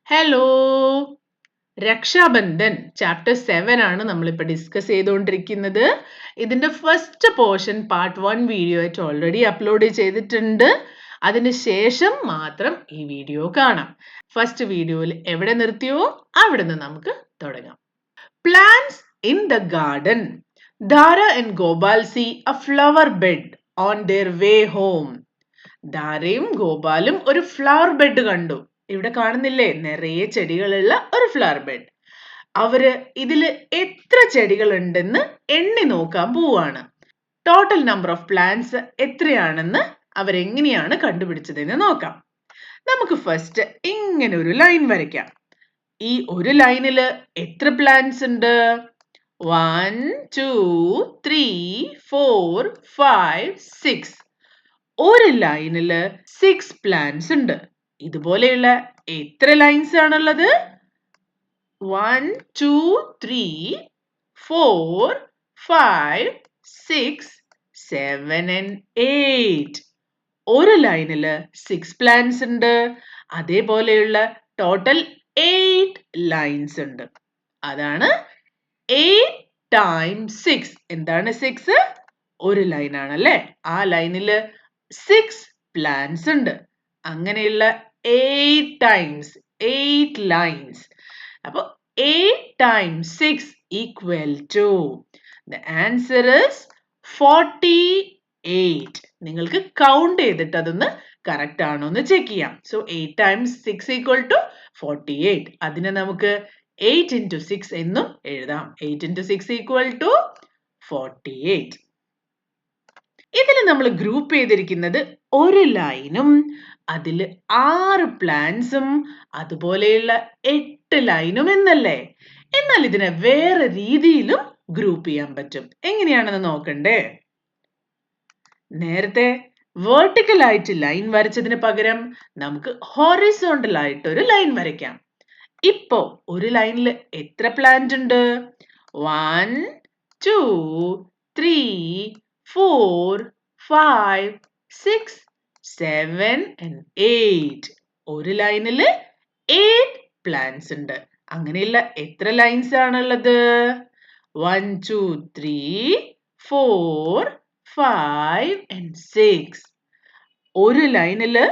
Hello Raksha Bandhan chapter 7 ആണ് നമ്മളിപ്പോൾ discuss ചെയ്തുകൊണ്ടിരിക്കുന്നത്. ഇതിന്റെ ഫസ്റ്റ് പോർഷൻ പാർട്ട് 1 വീഡിയോ ആയിട്ട് ഓൾറെഡി അപ്ലോഡ് ചെയ്തിട്ടുണ്ട്. അതിനുശേഷം മാത്രം ഈ വീഡിയോ കാണാം. ഫസ്റ്റ് വീഡിയോയിൽ എവിടെ നിർത്തിയോ അവിടെ നിന്ന് നമുക്ക് തുടങ്ങാം. Plants in the garden. Dhara and Gopal see a flower bed on their way home. ധാരയും ഗോപാലും ഒരു ഫ്ലവർ ബെഡ് കണ്ടു. ഇവിടെ കാണുന്നില്ലേ, നിറയെ ചെടികളുള്ള ഒരു ഫ്ലവർ ബെഡ്. അവര് ഇതില് എത്ര ചെടികൾ ഉണ്ടെന്ന് എണ്ണി നോക്കാൻ പോവാണ്. ടോട്ടൽ നമ്പർ ഓഫ് പ്ലാന്റ്സ് എത്രയാണെന്ന് അവരെങ്ങനെയാണ് കണ്ടുപിടിച്ചതെന്ന് നോക്കാം. നമുക്ക് ഫസ്റ്റ് ഇങ്ങനെ ഒരു ലൈൻ വരയ്ക്കാം. ഈ ഒരു ലൈനില് എത്ര പ്ലാന്റ്സ് ഉണ്ട്? 1 2 3 4 5 6. ഒരു ലൈനില് 6 പ്ലാന്റ്സ് ഉണ്ട്. ഇതുപോലെയുള്ള എത്ര ലൈൻസ് ആണുള്ളത്? 1 2 3 4 5 6 7 and 8. ഒരു ലൈനില് 6 പ്ലാന്റ്സ് ഉണ്ട്. അതേപോലെയുള്ള ടോട്ടൽ 8 ലൈൻസ് ഉണ്ട്. അതാണ് 8 times 6. എന്താണ് 6? ഒരു ലൈൻ ആണല്ലേ. ആ ലൈനില് 6 പ്ലാന്റ്സ് ഉണ്ട്. അങ്ങനെയുള്ള 8 times 8 lines. അപ്പൊ 8 times 6 equal to, the answer is 48. നിങ്ങൾക്ക് കൗണ്ട് ചെയ്തിട്ട് അതൊന്ന് കറക്റ്റ് ആണോ എന്ന് ചെക്ക് ചെയ്യാം. So 8 times 6 equal to 48. അതിനെ നമുക്ക് 8 into 6 എന്നും എഴുതാം. 8 into 6 equal to 48. ഇതിൽ നമ്മൾ ഗ്രൂപ്പ് ചെയ്തിരിക്കുന്നത് ഒരു ലൈനും അതിൽ 6 പ്ലാന്റ്സും അതുപോലെയുള്ള 8 ലൈനും എന്നല്ലേ. എന്നാൽ ഇതിനെ വേറെ രീതിയിലും ഗ്രൂപ്പ് ചെയ്യാൻ പറ്റും. എങ്ങനെയാണെന്ന് നോക്കണ്ടേ? നേരത്തെ വെർട്ടിക്കൽ ആയിട്ട് ലൈൻ വരച്ചതിന് പകരം നമുക്ക് ഹൊറിസോണ്ടൽ ആയിട്ട് ഒരു ലൈൻ വരയ്ക്കാം. ഇപ്പോ ഒരു ലൈനിൽ എത്ര പ്ലാന്റ് ഉണ്ട്? 1 2 3 4 5 6 7 and 8. ഒരു ലൈനില് 8 പ്ലാന്റ്സ് ഉണ്ട്. അങ്ങനെയുള്ള എത്ര ലൈൻസ് ആണുള്ളത്? 1 2 3 4 5 and 6. ഒരു ലൈനില്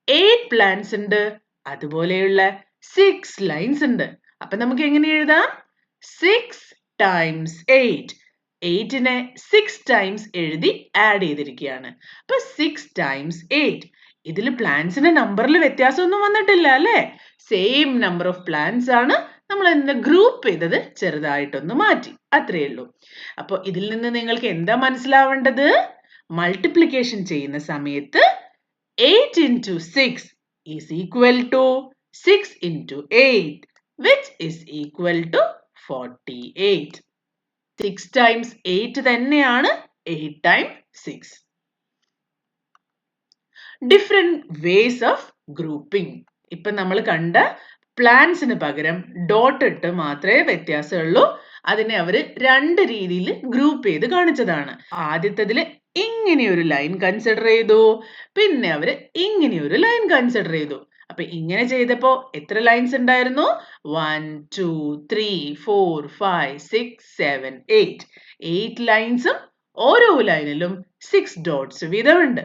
8 പ്ലാന്റ്സ് ഉണ്ട്. അതുപോലെയുള്ള 6 ലൈൻസ് ഉണ്ട്. അപ്പൊ നമുക്ക് എങ്ങനെ എഴുതാം? 6 times 8. 8നെ 6 times എഴുതി ആഡ് ചെയ്തിരിക്കുകയാണ്. അപ്പൊ 6 times 8. ഇതിൽ പ്ലാന്റ്സിന്റെ നമ്പറിൽ വ്യത്യാസമൊന്നും വന്നിട്ടില്ല അല്ലേ? സെയിം നമ്പർ ഓഫ് പ്ലാന്റ്സ് ആണ്. നമ്മൾ എന്താ ഗ്രൂപ്പ് ചെയ്തത് ചെറുതായിട്ടൊന്ന് മാറ്റി, അത്രയേ ഉള്ളൂ. അപ്പൊ ഇതിൽ നിന്ന് നിങ്ങൾക്ക് എന്താ മനസ്സിലാവേണ്ടത്? മൾട്ടിപ്ലിക്കേഷൻ ചെയ്യുന്ന സമയത്ത് 8 into 6 is equal to 6 into 8, which is equal to 48. 6 times 8 തന്നെയാണ് 8 times 6. Different ways of grouping. ഇപ്പൊ നമ്മൾ കണ്ട പ്ലാന്റ്സിന് പകരം ഡോട്ട് ഇട്ട് മാത്രമേ വ്യത്യാസമുള്ളൂ. അതിനെ അവര് രണ്ട് രീതിയിൽ ഗ്രൂപ്പ് ചെയ്ത് കാണിച്ചതാണ്. ആദ്യത്തേതില് ഇങ്ങനെ ഒരു ലൈൻ കൺസിഡർ ചെയ്തു, പിന്നെ അവര് ഇങ്ങനെ ഒരു ലൈൻ കൺസിഡർ ചെയ്തു. അപ്പൊ ഇങ്ങനെ ചെയ്തപ്പോ എത്ര ലൈൻസ് ഉണ്ടായിരുന്നു? 1 2 3 4 5 6 7 8. 8 ലൈൻസും ഓരോ ലൈനിലും 6 ഡോട്ട്സ് വീതമുണ്ട്.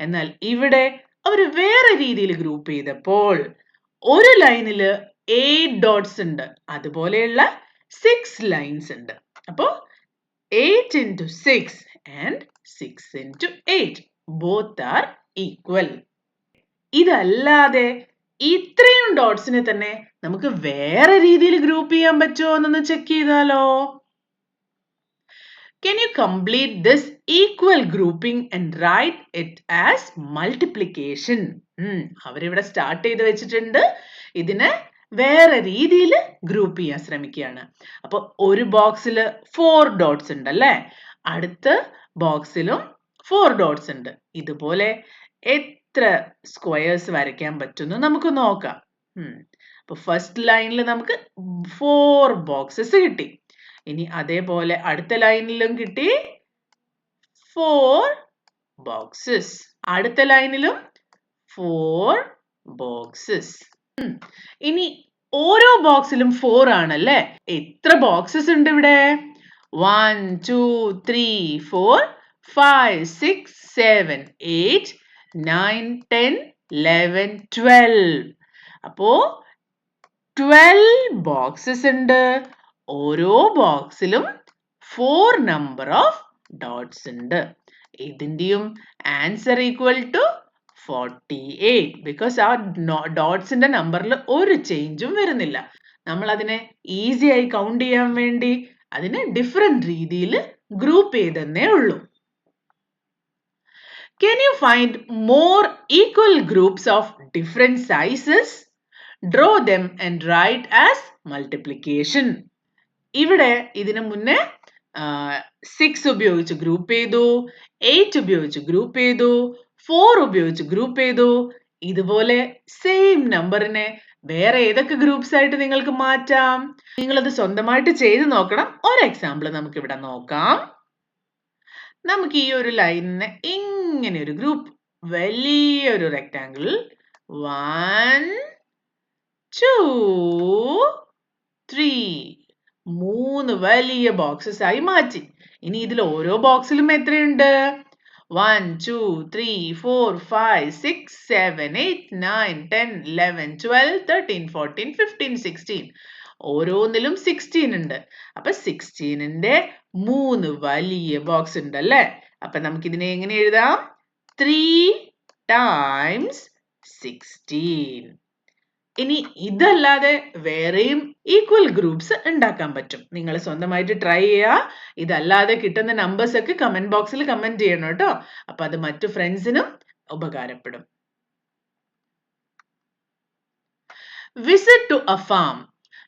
എന്നാൽ ഇവിടെ അവർ വേറെ രീതിയിൽ ഗ്രൂപ്പ് ചെയ്തപ്പോൾ ഒരു ലൈനില് 8 ഡോട്ട്സ് ഉണ്ട്. അതുപോലെയുള്ള 6 ലൈൻസ് ഉണ്ട്. അപ്പോ 8 into 6 and 6 into 8. Both are equal. ഇതല്ലാതെ ഇത്രയും ഡോട്ട്സിനെ തന്നെ നമുക്ക് വേറെ രീതിയിൽ ഗ്രൂപ്പ് ചെയ്യാൻ പറ്റുമോ എന്നൊന്ന് ചെക്ക് ചെയ്താലോ? Can you complete this equal grouping and write it as multiplication? അവരിവിടെ സ്റ്റാർട്ട് ചെയ്ത് വെച്ചിട്ടുണ്ട്. ഇതിനെ വേറെ രീതിയിൽ ഗ്രൂപ്പ് ചെയ്യാൻ ശ്രമിക്കുകയാണ്. അപ്പൊ ഒരു ബോക്സിൽ 4 ഡോട്ട്സ് ഉണ്ടല്ലേ, അടുത്ത ബോക്സിലും 4 ഡോട്ട്സ് ഉണ്ട്. ഇതുപോലെ എത്ര സ്ക്വയേഴ്സ് വരയ്ക്കാൻ പറ്റുമെന്ന് നമുക്ക് നോക്കാം. അപ്പൊ ഫസ്റ്റ് ലൈനിൽ നമുക്ക് 4 ബോക്സസ് കിട്ടി. ഇനി അതേപോലെ അടുത്ത ലൈനിലും കിട്ടി 4 ബോക്സസ്. അടുത്ത ലൈനിലും 4 ബോക്സസ്. ഇനി ഓരോ ബോക്സിലും 4 ആണല്ലേ? എത്ര ബോക്സസ് ഉണ്ട് ഇവിടെ? 1 2 3 4 5 6 7 8 9 10 11 12. അപ്പോ 12 ബോക്സസ് ഉണ്ട്. ഓരോ ബോക്സിലും 4 number of dots ഉണ്ട്. ഇതിന്റെയും ആൻസർ ഈക്വൽ ടു 48 ബിക്കോസ് ആ ഡോട്ട്സിന്റെ നമ്പറിൽ ഒരു ചേഞ്ചും വരുന്നില്ല. നമ്മൾ അതിനെ ഈസി ആയി കൗണ്ട് ചെയ്യാൻ വേണ്ടി അതിനെ ഡിഫറെന്റ് രീതിയിൽ ഗ്രൂപ്പ് ചെയ്തെന്നേ ഉള്ളൂ. Can you find more equal groups of different sizes? Draw them and write as multiplication. ഇവിടെ ഇതിനു മുന്നേ 6 ഉപയോഗിച്ച് ഗ്രൂപ്പ് ചെയ്തു, 8 ഉപയോഗിച്ച് ഗ്രൂപ്പ് ചെയ്തു, 4 ഉപയോഗിച്ച് ഗ്രൂപ്പ് ചെയ്തു. ഇതുപോലെ സെയിം നമ്പറിനെ വേറെ ഏതൊക്കെ ഗ്രൂപ്പ്സ് ആയിട്ട് നിങ്ങൾക്ക് മാറ്റാം? നിങ്ങളത് സ്വന്തമായിട്ട് ചെയ്ത് നോക്കണം. ഒരു എക്സാമ്പിൾ നമുക്ക് ഇവിടെ നോക്കാം. നമുക്ക് ഈ ഒരു ലൈനിനെ ഇങ്ങനെ ഒരു ഗ്രൂപ്പ്, വലിയൊരു റെക്ടാങ്കിൾ 1 2 3 3 വലിയ ബോക്സസ് ആയി മാറ്റി. ഇനി ഇതിൽ ഓരോ ബോക്സിലും എത്രയുണ്ട്? 1 2 3 4 5 6 7 8 9 10 11 12 13 14 15 16. ഓരോന്നിലും 16 ഉണ്ട്. അപ്പൊ 16ന്റെ 3 വലിയ ബോക്സ് ഉണ്ടല്ലേ? അപ്പൊ നമുക്ക് ഇതിനെ എങ്ങനെ എഴുതാം? 3 times 16. ഇനി ഇതല്ലാതെ വേറെയും ഈക്വൽ ഗ്രൂപ്പ്സ് ഉണ്ടാക്കാൻ പറ്റും. നിങ്ങൾ സ്വന്തമായിട്ട് ട്രൈ ചെയ്യുക. ഇതല്ലാതെ കിട്ടുന്ന നമ്പേഴ്സ് ഒക്കെ കമന്റ് ബോക്സിൽ കമന്റ് ചെയ്യണം കേട്ടോ. അപ്പൊ അത് മറ്റു ഫ്രണ്ട്സിനും ഉപകാരപ്പെടും. Visit to a farm.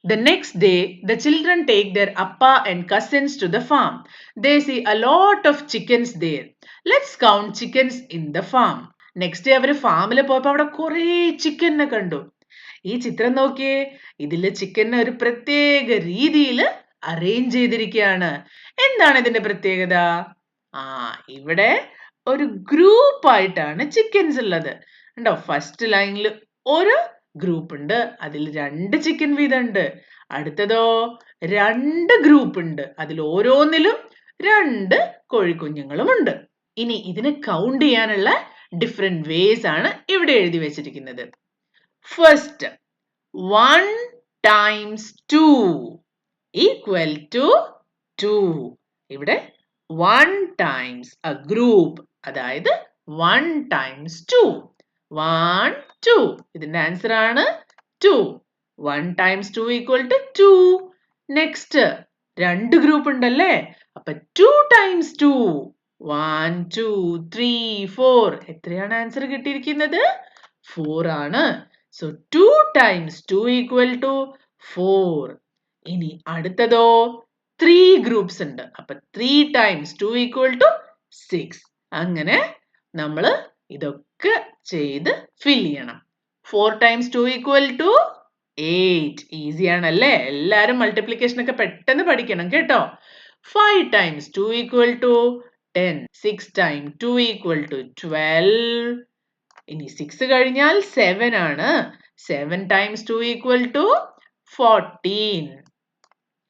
The next day, the children take their appa and cousins to the farm. They see a lot of chickens there. Let's count chickens in the farm. Next day അവർ ഫാമിൽ പോയപ്പോൾ അവിടെ കുറേ ചിക്കനെ കണ്ടു. ഈ ചിത്രം നോക്കിയേ. ഇതില് ചിക്കനെ ഒരു പ്രത്യേക രീതിയിൽ അറേഞ്ച് ചെയ്തിരിക്കുകയാണ്. എന്താണ് ഇതിന്റെ പ്രത്യേകത? ഇവിടെ ഒരു ഗ്രൂപ്പ് ആയിട്ടാണ് ചിക്കൻസ് ഉള്ളത്. കണ്ടോ? ഫസ്റ്റ് ലൈനിൽ ഒരു ഗ്രൂപ്പ് ഉണ്ട്, അതിൽ 2 ചിക്കൻ വീതം ഉണ്ട്. അടുത്തതോ 2 ഗ്രൂപ്പ് ഉണ്ട്, അതിൽ ഓരോന്നിലും 2 കോഴിക്കുഞ്ഞുങ്ങളും ഉണ്ട്. ഇനി ഇതിനെ കൗണ്ട് ചെയ്യാനുള്ള ഡിഫറെന്റ് വേസ് ആണ് ഇവിടെ എഴുതി വെച്ചിരിക്കുന്നത്. First 1 times 2 equal to 2. ഇവിടെ 1 times a group, അതായത് 1 times 2. 1 2. ഇതിന്റെ ആൻസർ ആണ് 2. 1 times 2 equal to 2. Next 2 group ഉണ്ടല്ലേ? അപ്പൊ 2 times 2. 1 2 3 4. എത്രയാണ് ആൻസർ കിട്ടിയിരിക്കുന്നത്? 4 ആണ്. So 2 times 2 equal to 4. ഇനി അടുത്തതോ 3 ഗ്രൂപ്പ്സ് ഉണ്ട്. അപ്പൊ 3 times 2 equal to 6. അങ്ങനെ നമ്മൾ ഇതൊക്കെ ചെയ്ത് ഫിൽ ചെയ്യണം. 4 times 2 equal to 8. ഈസി ആണല്ലേ? എല്ലാരും മൾട്ടിപ്ലിക്കേഷൻ ഒക്കെ പെട്ടെന്ന് പഠിക്കണം കേട്ടോ. 5 times 2 equal to 10. 6 times 2 equal to 12. ഇനി 6 കഴിഞ്ഞാൽ 7 ആണ്. 7 times 2 equal to 14.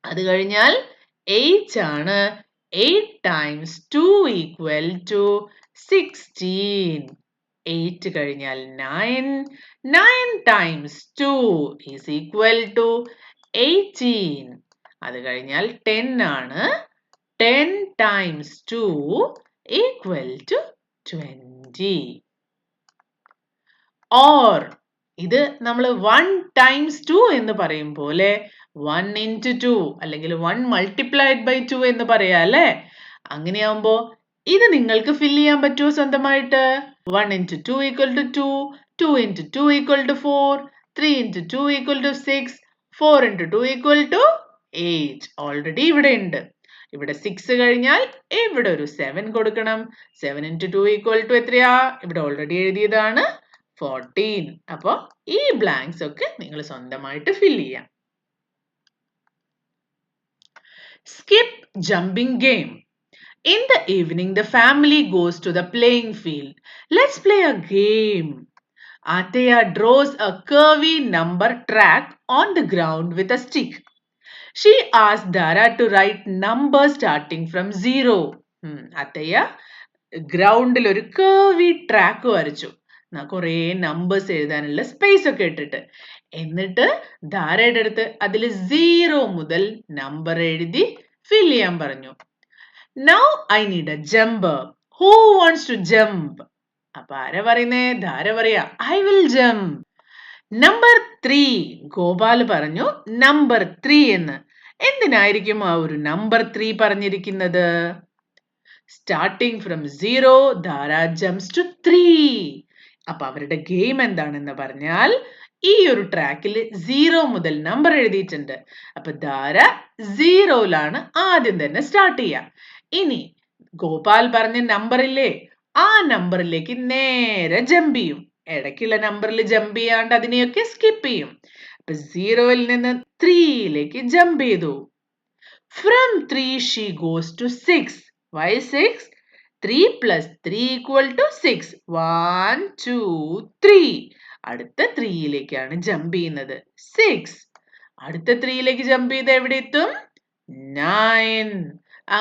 അത് കഴിഞ്ഞാൽ 8 ആണ്. 8 times 2 equal to 16. 8 കഴിഞ്ഞാൽ 9. 9 times 2 is equal to 18. അത് കഴിഞ്ഞാൽ 10 ആണ്. 10 times 2 equal to 20. Or ഇത് നമ്മൾ 1 times 2 എന്ന് പറയും പോലെ 1 into 2 അല്ലെങ്കിൽ 1 multiplied by 2 എന്ന് പറയാം അല്ലേ? അങ്ങനെയാവുമ്പോ ഇത് നിങ്ങൾക്ക് ഫിൽ ചെയ്യാൻ പറ്റുമോ സ്വന്തമായിട്ട്? 1 into 2 equal to 2, 2 into 2 equal to 4, 3 into 2 equal to 6, 4 into 2 equal to 8. Already ഇവിടെ ഉണ്ട്. ഇവിടെ 6 കഴിഞ്ഞാൽ ഇവിടെ ഒരു 7 കൊടുക്കണം. 7 into 2 equal to എത്രയാ? ഇവിടെ ഓൾറെഡി എഴുതിയതാണ് 14. അപ്പോൾ ഈ ബ്ലാങ്ക്സ് ഒക്കെ നിങ്ങൾ സ്വന്തമായിട്ട് ഫിൽ ചെയ്യാം. Skip jumping game. In the evening, the family goes to the playing field. Let's play a game. Ateya draws a curvy number track on the ground with a stick. She asked Dara to write numbers starting from 0. Ateya ഗ്രൗണ്ടിൽ ഒരു curvy track വരച്ചു. കുറേ numbers എഴുതാനുള്ള space ഒക്കെ ഇട്ടിട്ട്. എന്നിട്ട് ധാരയുടെ അടുത്ത് അതിൽ 0 മുതൽ നമ്പർ എഴുതി ഫിൽ ചെയ്യാൻ പറഞ്ഞു. Now I need a jumper. Who wants to jump? അപ്പൊ ആരാ പറയുന്നേ? ധാര പറയാ I will jump. Number 3 Gopal പറഞ്ഞു നമ്പർ 3 എന്ന്. എന്തിനായിരിക്കും ആ ഒരു നമ്പർ 3 പറഞ്ഞിരിക്കുന്നത്? Starting from 0, Dhara jumps to 3. അപ്പൊ അവരുടെ ഗെയിം എന്താണെന്ന് പറഞ്ഞാൽ ഈ ഒരു ട്രാക്കിൽ 0 മുതൽ നമ്പർ എഴുതിയിട്ടുണ്ട്. അപ്പൊ ധാര 0ലാണ് ആദ്യം തന്നെ സ്റ്റാർട്ട് ചെയ്യുക. ഇനി ഗോപാൽ പറഞ്ഞ നമ്പർ ഇല്ലേ, ആ നമ്പറിലേക്ക് നേരെ ജമ്പ് ചെയ്യും. ഇടയ്ക്കുള്ള നമ്പറിൽ ജമ്പ് ചെയ്യാണ്ട് അതിനെയൊക്കെ സ്കിപ്പ് ചെയ്യും. അപ്പൊ 0ൽ നിന്ന് 3യിലേക്ക് ജമ്പ് ചെയ്തു. From 3 she goes to 6. Why 6? 3 plus 3 equal to 6. 1, 2, 3. അടുത്ത 3യിലേക്കാണ് ജമ്പ് ചെയ്യുന്നത്. 6. അടുത്ത 3യിലേക്ക് ജമ്പ് ചെയ്ത് എവിടെ എത്തും? 9.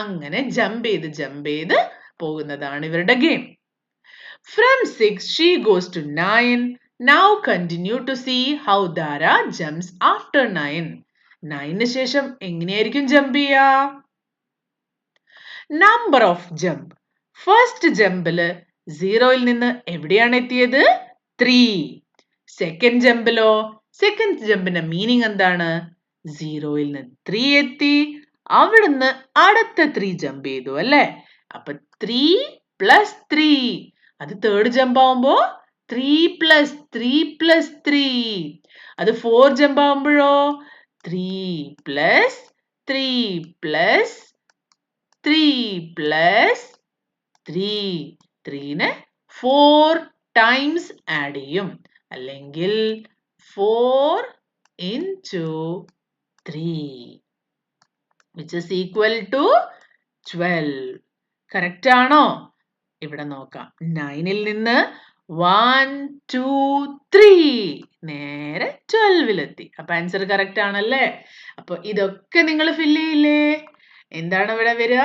അങ്ങനെ ജമ്പ് ചെയ്ത് പോകുന്നതാണ് ഇവരുടെ game. From 6 she goes to 9. Now continue to see how Dara jumps after 9. 9ന് ശേഷം എങ്ങനെയായിരിക്കും ജമ്പ് ചെയ്യുക? Number of jump. ഫസ്റ്റ് ജമ്പില് 0ൽ നിന്ന് എവിടെയാണ് എത്തിയത്? 3. സെക്കൻഡ് ജമ്പിലോ? സെക്കൻഡ് ജമ്പിന്റെ മീനിങ് എന്താണ്? 0ൽ നിന്ന് 3 എത്തി, അവിടുന്ന് അടുത്ത 3 ജമ്പ് ചെയ്തു അല്ലേ? അപ്പൊ 3 plus 3. അത് തേർഡ് ജമ്പ് ആവുമ്പോ 3 plus 3 plus 3. അത് 4 ജമ്പ് ആവുമ്പോഴോ 3 plus 3 plus 3 plus 3. 3നെ 4 times ആഡ് ചെയ്യും. അല്ലെങ്കിൽ 4 into 3 which is equal to 12. Correct ആണോ? ഇവിടെ നോക്കാം. 9ൽ നിന്ന് 1, 2, 3 നേരെ 12ലെത്തി. അപ്പൊ ആൻസർ കറക്റ്റ് ആണല്ലേ? അപ്പൊ ഇതൊക്കെ നിങ്ങൾ ഫില്ല് ചെയ്യില്ലേ? എന്താണ് ഇവിടെ വരിക?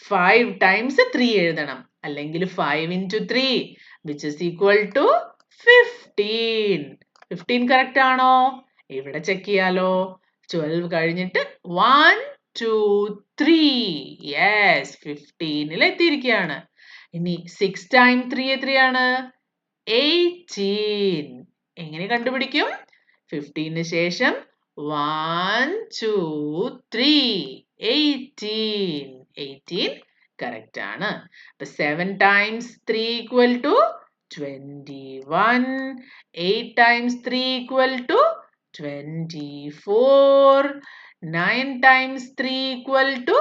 5 times 3 എഴുതണം. അല്ലെങ്കിൽ 5 into 3 which is equal to 15. 15 correct ആണോ? ഇവിടെ ചെക്ക് ചെയ്യാലോ. 12 കഴിഞ്ഞിട്ട് 1, 2, 3. Yes, 15ൽ എത്തിയിരിക്കുകയാണ്. ഇനി 6 times 3 എത്രയാണ്? 18. എങ്ങനെ കണ്ടുപിടിക്കും? 15ന് ശേഷം 1, 2, 3. 18. 18 കറക്റ്റ് ആണ്. അപ്പൊ 7 times 3 equal to 21. 8 times 3 equal to 24. 9 times 3 equal to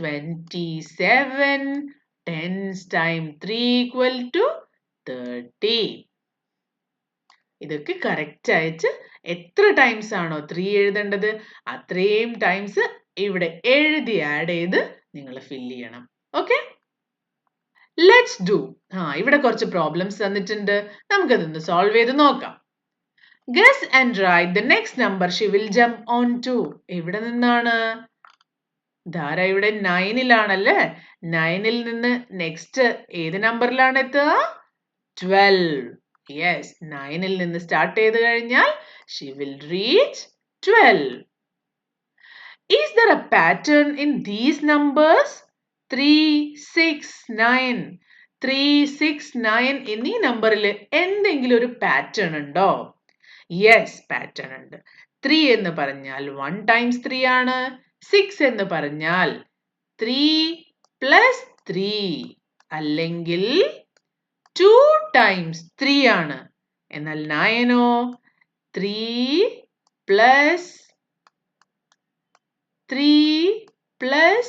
27. 10 times 3 equal to 30. ഇതൊക്കെ കറക്റ്റ് ആയിട്ട് എത്ര ടൈംസ് ആണോ 3 എഴുതേണ്ടത് അത്രയും ടൈംസ് ഇവിടെ എഴുതി ആഡ് ചെയ്ത് നിങ്ങൾ ഫില്ല് ചെയ്യണം. Okay, let's do. ഇവിടെ കുറച്ച് പ്രോബ്ലംസ് തന്നിട്ടുണ്ട്, നമുക്കതൊന്ന് സോൾവ് ചെയ്ത് നോക്കാം. Guess and write the next number she will jump on to. എവിടെ നിന്നാണ്? ധാര ഇവിടെ 9ലാണല്ലേ? 9ൽ നിന്ന് നെക്സ്റ്റ് ഏത് നമ്പറിലാണ് എത്തുക? 12. യെസ്, 9ൽ നിന്ന് സ്റ്റാർട്ട് ചെയ്ത് കഴിഞ്ഞാൽ she will reach 12. Is there a pattern in these numbers? 3, 6, 9. 3, 6, 9 എന്നീ നമ്പറിൽ എന്തെങ്കിലും ഒരു പാറ്റേൺ ഉണ്ടോ? യെസ്, പാറ്റേൺ ഉണ്ട്. 3 എന്ന് പറഞ്ഞാൽ 1 times 3 ആണ്. 6 എന്ന് പറഞ്ഞാൽ 3 plus 3 അല്ലെങ്കിൽ 2 times 3 ആണ്. എന്നാൽ 9ഓ 3 plus 3 plus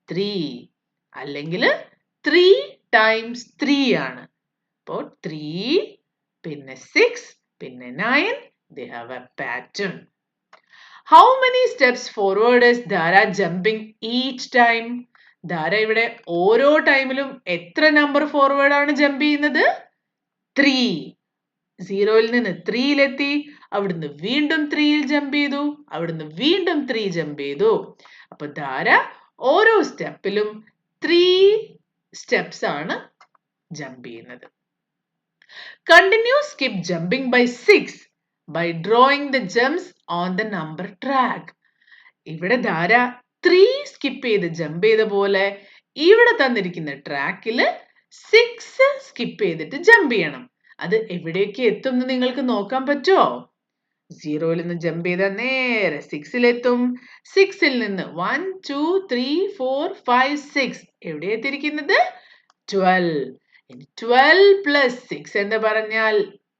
3 അല്ലെങ്കിൽ 3 times 3 ആണ്. അപ്പോൾ 3 പിന്നെ 6 പിന്നെ 9 they have a pattern. How many steps forward is Dhara jumping each time? ധാര ഇവിടെ ഓരോ ടൈമിലും എത്ര നമ്പർ ഫോർവേഡ് ആണ് ജമ്പ് ചെയ്യുന്നത്? 3. 0യിൽ നിന്ന് 3യിലെത്തി, അവിടുന്ന് വീണ്ടും 3യിൽ ജമ്പ് ചെയ്തു, അവിടുന്ന് വീണ്ടും 3 ജമ്പ് ചെയ്തു. അപ്പൊ ധാര ഓരോ സ്റ്റെപ്പിലും 3 സ്റ്റെപ്സ് ആണ് ജമ്പ് ചെയ്യുന്നത്. Continue skip jumping by 6 by drawing the jumps on the number track. ഇവിടെ ധാര 3 സ്കിപ്പ് ചെയ്ത് ജമ്പ് ചെയ്ത പോലെ ഇവിടെ തന്നിരിക്കുന്ന ട്രാക്കില് 6 സ്കിപ്പ് ചെയ്തിട്ട് ജമ്പ് ചെയ്യണം. അത് എവിടേക്ക് എത്തും എന്ന് നിങ്ങൾക്ക് നോക്കാൻ പറ്റുമോ? 0യിൽ നിന്ന് ജമ്പ് ചെയ്താൽ നേരെ 6ൽ എത്തും. 6ൽ നിന്ന് 1 2 3 4 5 6 എവിടെ എത്തിയിരിക്കുന്നത്? 12. 12 plus 6 എന്ന് പറഞ്ഞാൽ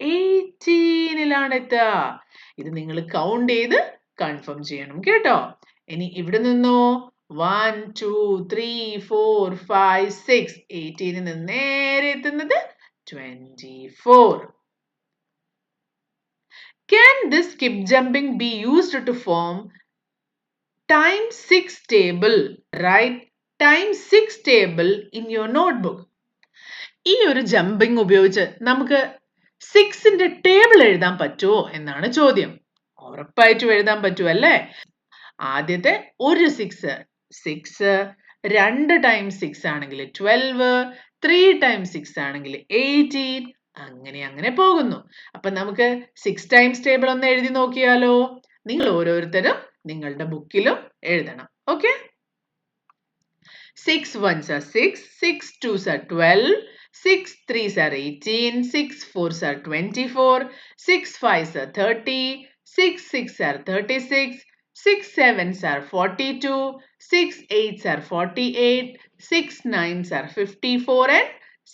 18ലാണ് എത്തുക. ഇത് നിങ്ങൾ കൗണ്ട് ചെയ്ത് കൺഫേം ചെയ്യണം കേട്ടോ. ഇനി ഇവിടെ നിന്നോ 1 2 3 4 5 6 18ൽ നിന്ന് നേരെ എത്തുന്നത് 24. Can this skip jumping be used to form times 6 table? Write times 6 table in your notebook. ഈ ഒരു ജമ്പിങ് ഉപയോഗിച്ച് നമുക്ക് 6ന്റെ ടേബിൾ എഴുതാൻ പറ്റുമോ എന്നാണ് ചോദ്യം. ഉറപ്പായിട്ടും എഴുതാൻ പറ്റുമല്ലേ? ആദ്യത്തെ ഒരു 6 2 ടൈംസ് 6 ആണെങ്കിൽ 12, 3 ടൈംസ് 6 ആണെങ്കിൽ 18, അങ്ങനെ പോകുന്നു. അപ്പൊ നമുക്ക് 6 ടൈംസ് ടേബിൾ ഒന്ന് എഴുതി നോക്കിയാലോ? നിങ്ങൾ ഓരോരുത്തരും നിങ്ങളുടെ ബുക്കിലും എഴുതണം. Okay? 6 ones are 6, 6 twos are 12, 6 threes are 18, 6 fours are 24, 6 fives are 30, 6 six are 36, 6 sevens are 42, 6 eights are 48, 6 nines are 54 and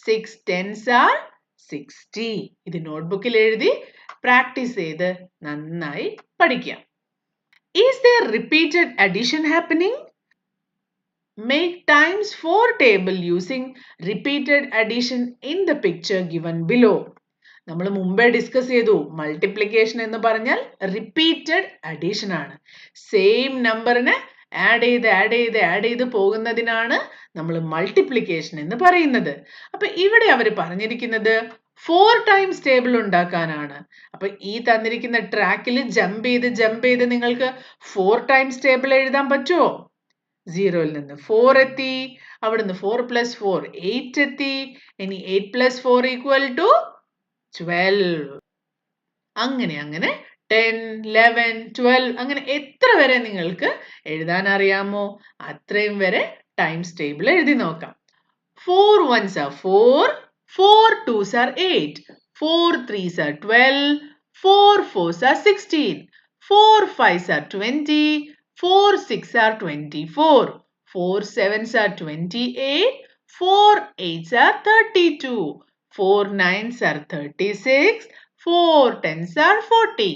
6 tens are 60. ഇത് നോട്ട്ബുക്കിൽ എഴുതി പ്രാക്ടീസ് ചെയ്ത് നന്നായി പഠിക്കാം. Is there repeated addition happening? Make times 4 table using repeated addition in the picture given below. നമ്മൾ മുമ്പേ discuss ചെയ്തു, multiplication എന്ന് പറഞ്ഞാൽ റിപ്പീറ്റഡ് അഡീഷൻ ആണ്. സെയിം നമ്പറിനെ ആഡ് ചെയ്ത് പോകുന്നതിനാണ് നമ്മൾ മൾട്ടിപ്ലിക്കേഷൻ എന്ന് പറയുന്നത്. അപ്പൊ ഇവിടെ അവർ പറഞ്ഞിരിക്കുന്നത് 4 ടൈംസ് ടേബിൾ ഉണ്ടാക്കാനാണ്. അപ്പൊ ഈ തന്നിരിക്കുന്ന ട്രാക്കിൽ ജമ്പ് ചെയ്ത് നിങ്ങൾക്ക് 4 ടൈംസ് ടേബിൾ എഴുതാൻ പറ്റുമോ? 0യിൽ നിന്ന് 4 എത്തി, അവിടുന്ന് 4 plus 4 8 എത്തി, ഇനി 8 plus 4 equal to 12. അങ്ങനെ 10, 11, 12 അങ്ങനെ എത്ര വരെ നിങ്ങൾക്ക് എഴുതാൻ അറിയാമോ അത്രയും വരെ ടൈംസ് ടേബിൾ എഴുതി നോക്കാം. 4 ones are 4, 4 twos are 8, 4 threes are 12, 4 fours are 16, 4 fives are 20, 4 6 are 24, 4 sevens are 28, 4 eights are 32, 4 nines are 36, 4 tens are 40.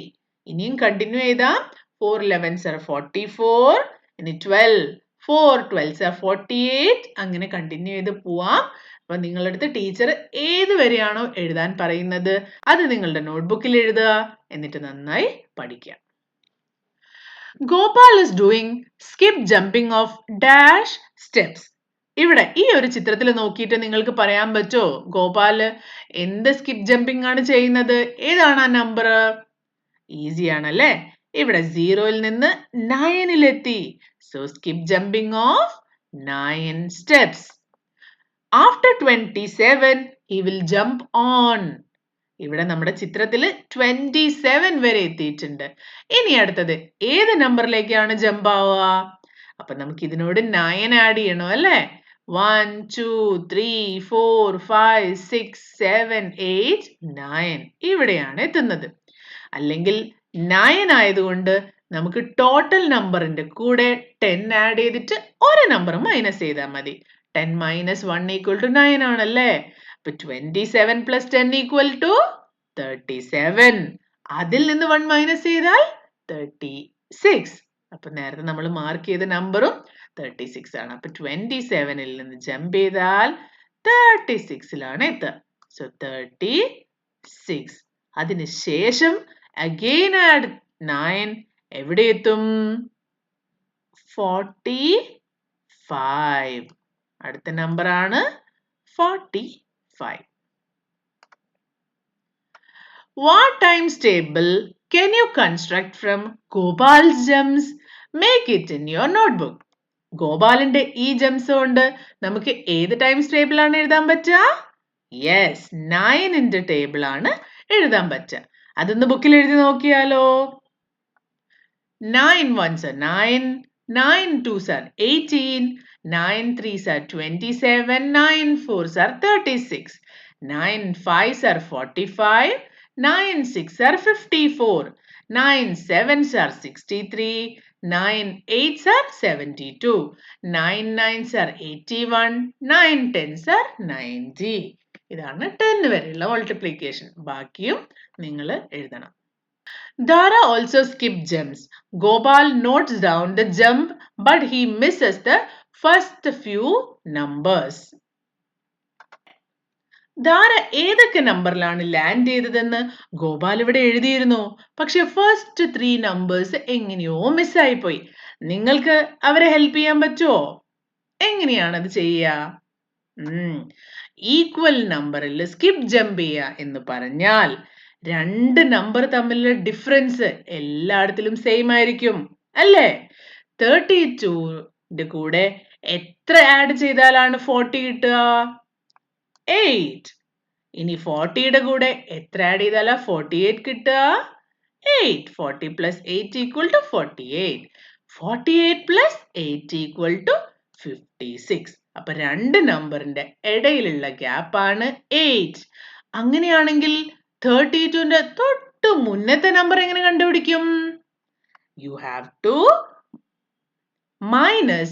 ഇനിയും കണ്ടിന്യൂ ചെയ്താൽ 4 11s are 44, ഇനി 12, 4 12s are 48, അങ്ങനെ കണ്ടിന്യൂ ചെയ്ത് പോവാം. അപ്പൊ നിങ്ങളുടെ അടുത്ത് ടീച്ചർ ഏത് വരെയാണോ എഴുതാൻ പറയുന്നത് അത് നിങ്ങളുടെ നോട്ട്ബുക്കിൽ എഴുതുക, എന്നിട്ട് നന്നായി പഠിക്കുക. Gopal is doing skip jumping of dash steps. ഇവിടെ ഈ ഒരു ചിത്രത്തിൽ നോക്കിയിട്ട് നിങ്ങൾക്ക് പറയാൻ പറ്റുമോ ഗോപാല് എന്ത് സ്കിപ്പ് ജമ്പിംഗ് ആണ് ചെയ്യുന്നത്? ഏതാണ് ആ നമ്പർ? ഈസി ആണല്ലേ? ഇവിടെ 0യിൽ നിന്ന് 9ൽ എത്തി. So skip jumping of 9 steps. After 27 he will jump on. ഇവിടെ നമ്മുടെ ചിത്രത്തിൽ 27 വരെ എത്തിയിട്ടുണ്ട്. ഇനി അടുത്തത് ഏത് നമ്പറിലേക്കാണ് ജമ്പ് ആവുക? അപ്പൊ നമുക്ക് ഇതിനോട് 9 ആഡ് ചെയ്യണോ അല്ലേ? 1 2 3 4 5 6 7 8 9 ഇവിടെയാണ് എത്തുന്നത്. അല്ലെങ്കിൽ 9 ആയതുകൊണ്ട് നമുക്ക് ടോട്ടൽ നമ്പറിന്റെ കൂടെ 10 ആഡ് ചെയ്തിട്ട് ഒരു നമ്പർ മൈനസ് ചെയ്താൽ മതി. 10 minus 1 equal to 9 ആണല്ലേ? അപ്പൊ 27 plus 10 equal to 37. അതിൽ നിന്ന് 1 മൈനസ് ചെയ്താൽ 36. അപ്പൊ നേരത്തെ നമ്മൾ മാർക്ക് ചെയ്ത നമ്പറും 36 ആണ്. അപ്പൊ 27ൽ നിന്ന് ജമ്പ് ചെയ്താൽ 36ലാണ് എത്തുക. സോ 36. അതിനുശേഷം again add 9 എവിടെ എത്തും? 45. അടുത്ത നമ്പർ ആണ് 45. What times table can you construct from Gopal's gems? Make it in your notebook. ഗോപാലിന്റെ ഈ ജെംസ് കൊണ്ട് നമുക്ക് ഏത് ടൈംസ് ടേബിൾ ആണ് എഴുതാൻ പറ്റുക? യെസ്, 9ന്റെ ടേബിൾ ആണ് എഴുതാൻ പറ്റുക. അതൊന്ന് ബുക്കിൽ എഴുതി നോക്കിയാലോ? 9 ones are 9, 9 twos are 18, 9 threes are 27, 9 fours are 36, 9 fives are 45, 9 six are 54, 9 sevens are 63, 9 eights are 72, 9 nines are 81, 9 tens are 90. ഇതാണ് 10 വരെയുള്ള മൾട്ടിപ്ലിക്കേഷൻ. ബാക്കിയും നിങ്ങൾ എഴുതണം. Dara also skipped gems. Gopal notes down the jump, but he misses the first few numbers. ധാര ഏതൊക്കെ നമ്പറിലാണ് land ചെയ്തതെന്ന് ഗോപാൽ ഇവിടെ എഴുതിയിരുന്നു. പക്ഷെ ഫസ്റ്റ് 3 നമ്പേഴ്സ് എങ്ങനെയോ മിസ്സായി പോയി. നിങ്ങൾക്ക് അവരെ ഹെൽപ്പ് ചെയ്യാൻ പറ്റുമോ? എങ്ങനെയാണ് അത് ചെയ്യുക? ഈക്വൽ നമ്പറിൽ സ്കിപ്പ് ജമ്പ് ചെയ്യുക എന്ന് പറഞ്ഞാൽ 2 നമ്പർ തമ്മിലുള്ള ഡിഫറൻസ് എല്ലായിടത്തിലും സെയിം ആയിരിക്കും അല്ലേ? 32ന്റെ കൂടെ എത്ര ആഡ് ചെയ്താലാണ് 40 കിട്ടുക? 8. ഇനി 40യുടെ കൂടെ എത്ര ആഡ് ചെയ്താലാ 48 കിട്ടുക? 8. 40 plus 8 equal to 48. 48 plus 8 equal to 56. അപ്പൊ 2 നമ്പറിന്റെ ഇടയിലുള്ള ഗ്യാപ്പ് ആണ് 8. അങ്ങനെയാണെങ്കിൽ 32ന്റെ തൊട്ട് മുന്നത്തെ നമ്പർ എങ്ങനെ കണ്ടുപിടിക്കും? You have to minus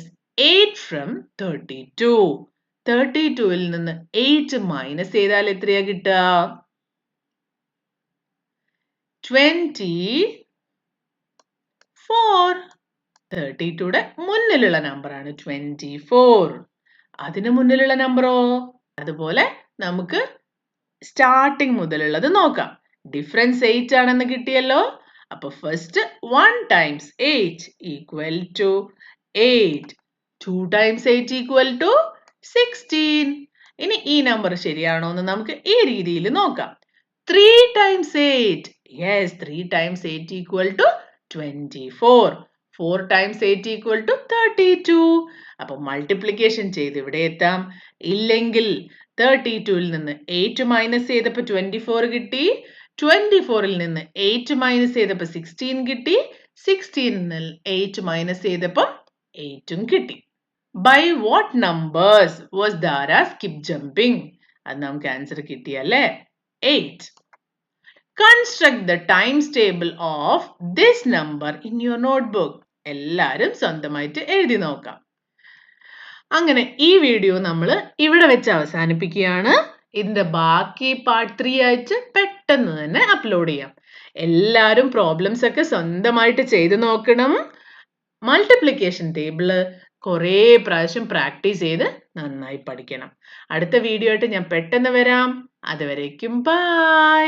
8 from 32. 32ൽ നിന്ന് 8 മൈനസ് ചെയ്താൽ എത്രയാ കിട്ടുക? 24. 32യുടെ മുന്നിലുള്ള നമ്പർ ആണ് 24. അതിന് മുന്നിലുള്ള നമ്പറോ? അതുപോലെ നമുക്ക് സ്റ്റാർട്ടിംഗ് മുതലുള്ളത് നോക്കാം. ഡിഫറൻസ് 8 ആണെന്ന് കിട്ടിയല്ലോ. അപ്പൊ first 1 times 8 equal to 8. 2 times 8 equal to 16. ഇനി ഈ നമ്പർ ശരിയാണോ എന്ന് നമുക്ക് ഈ രീതിയിൽ നോക്കാം. 3 times 8. Yes, 3 times 8 equal to 24. 4 times 8 equal to 32. അപ്പൊ മൾട്ടിപ്ലിക്കേഷൻ ചെയ്ത് ഇവിടെ എത്താം. ഇല്ലെങ്കിൽ 32ൽ നിന്ന് 8 മൈനസ് ചെയ്തപ്പോൾ 24 കിട്ടി. 24ൽ നിന്ന് 8 മൈനസ് ചെയ്തപ്പോൾ 16 കിട്ടി. 16ൽ നിന്ന് 8 മൈനസ് ചെയ്തപ്പോൾ 8ഉം കിട്ടി. By what numbers was Dara skip jumping? അത് നമുക്ക് ആൻസർ കിട്ടിയല്ലേ? 8. Construct the times table of this number in your notebook. എല്ലാവരും സ്വന്തമായിട്ട് എഴുതി നോക്കാം. അങ്ങനെ ഈ വീഡിയോ നമ്മൾ ഇവിടെ വെച്ച് അവസാനിപ്പിക്കുകയാണ്. ഇതിന്റെ ബാക്കി പാർട്ട് 3 ആയിട്ട് പെട്ടെന്ന് തന്നെ അപ്ലോഡ് ചെയ്യാം. എല്ലാവരും പ്രോബ്ലംസ് ഒക്കെ സ്വന്തമായിട്ട് ചെയ്ത് നോക്കണം. മൾട്ടിപ്ലിക്കേഷൻ ടേബിള് കുറേ പ്രാവശ്യം പ്രാക്ടീസ് ചെയ്ത് നന്നായി പഠിക്കണം. അടുത്ത വീഡിയോ ആയിട്ട് ഞാൻ പെട്ടെന്ന് വരാം. അതുവരേക്കും ബൈ.